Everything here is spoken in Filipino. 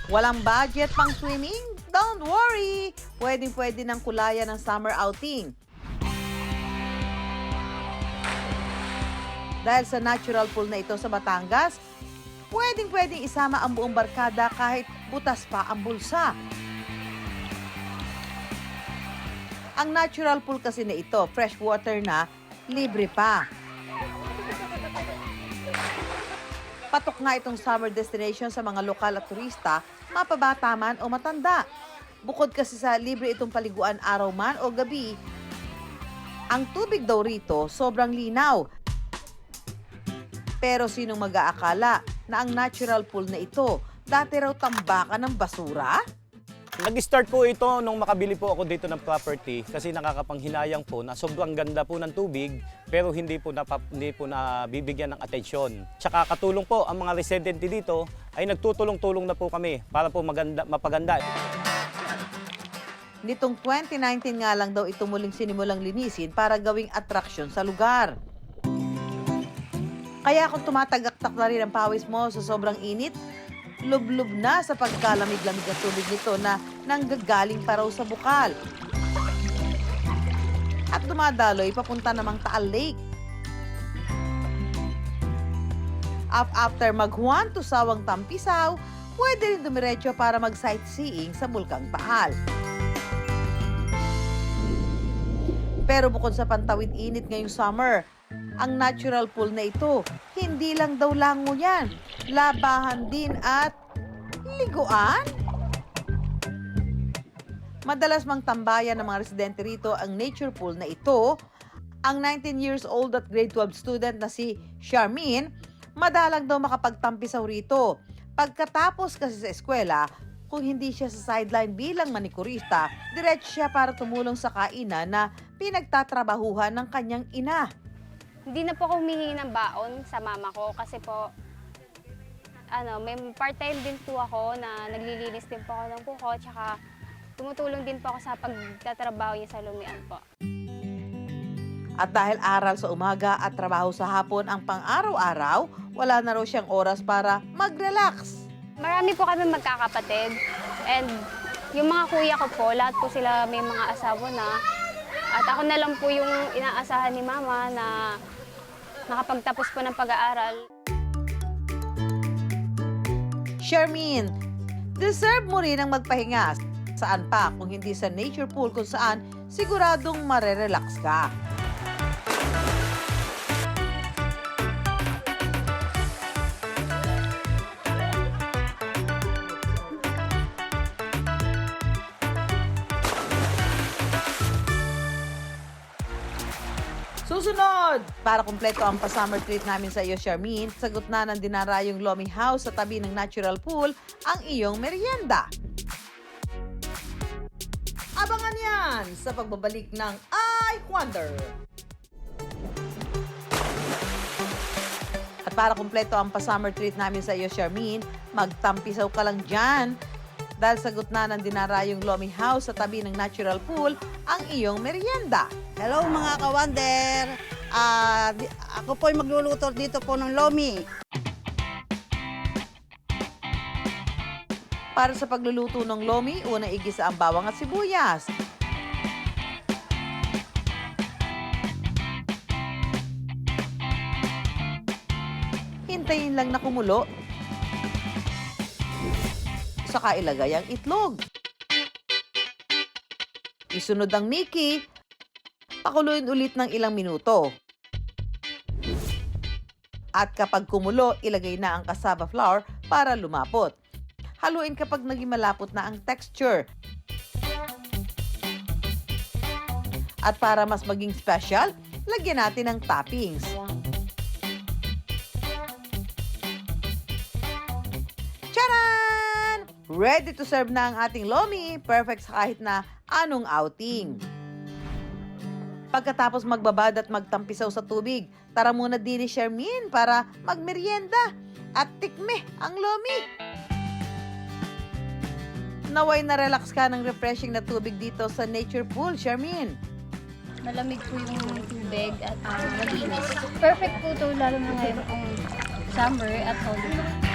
Walang budget pang swimming? Don't worry! Pwedeng-pwede ng kulayan ng summer outing. Dahil sa natural pool na ito sa Batangas, pwedeng-pwedeng isama ang buong barkada kahit butas pa ang bulsa. Ang natural pool kasi na ito, fresh water na, libre pa. Patok nga itong summer destination sa mga lokal at turista, mapabata man o matanda. Bukod kasi sa libre itong paliguan araw man o gabi, ang tubig daw rito sobrang linaw. Pero sinong mag-aakala na ang natural pool na ito, dati raw tambakan ng basura? Nag-start po ito nung makabili po ako dito ng property kasi nakakapanghinayang po na sobrang ganda po ng tubig pero hindi po nabibigyan ng atensyon. Tsaka katulong po ang mga residente dito ay nagtutulong-tulong na po kami para po mapaganda. Nitong 2019 nga lang daw ito muling sinimulang linisin para gawing atraksyon sa lugar. Kaya kung tumatagaktak na rin ang pawis mo sa sobrang init, lublob na sa pagkalamig-lamig ng tubig nito na nanggagaling pa raw sa bukal. At dumadaloy papunta namang Taal Lake. After mag-Juan to Sawang Tampisaw, pwede rin dumiretso para mag-sightseeing sa Bulkang Taal. Pero bukod sa pantawid init ngayong summer, ang natural pool na ito, hindi lang daw lango yan. Labahan din at liguan. Madalas mang tambayan ng mga residente rito ang nature pool na ito. Ang 19 years old at grade 12 student na si Charmaine, madalang daw makapagtampisaw rito. Pagkatapos kasi sa eskwela, kung hindi siya sa sideline bilang manikurista, diretso siya para tumulong sa kainan na pinagtatrabahuhan ng kanyang ina. Hindi na po ako humihingi ng baon sa mama ko kasi po, may part-time din po ako na naglilinis din po ako ng kuko, tsaka tumutulong din po ako sa pagtatrabaho niya sa lumian po. At dahil aral sa umaga at trabaho sa hapon ang pang-araw-araw, wala na raw siyang oras para mag-relax. Marami po kami magkakapatid and yung mga kuya ko po, lahat po sila may mga asawa na. At ako na lang po yung inaasahan ni mama na nakapagtapos po ng pag-aaral. Charmaine, deserve mo rin ang magpahinga. Saan pa kung hindi sa nature pool kung saan siguradong marerelax ka. Susunod! Para kumpleto ang pa-summer treat namin sa iyo, Charmaine, sagot na ng dinarayong Lomi House sa tabi ng natural pool ang iyong merienda. Abangan yan sa pagbabalik ng I Wonder! At para kumpleto ang pa-summer treat namin sa iyo, Charmaine, magtampisaw ka lang dyan. Dahil sagot na ng dinarayong Lomi House sa tabi ng natural pool ang iyong merienda. Hello mga ka-wonder! Ako po'y magluluto dito po ng lomi. Para sa pagluluto ng lomi, unang igisa ang bawang at sibuyas. Hintayin lang na kumulo. Saka ilagay ang itlog. Isunod ang Mickey. Pakuluin ulit ng ilang minuto. At kapag kumulo, ilagay na ang cassava flour para lumapot. Haluin kapag naging malapot na ang texture. At para mas maging special, lagyan natin ng toppings. Charan! Ready to serve na ang ating lomi. Perfect sa kahit na anong outing. Pagkatapos magbabad at magtampisaw sa tubig, tara muna din ni Charmaine para magmerienda at tikme ang lomi. Naway na relax ka ng refreshing na tubig dito sa nature pool, Charmaine. Malamig po yung tubig at malinis. Perfect po ito lalo na ngayon kung summer at holiday.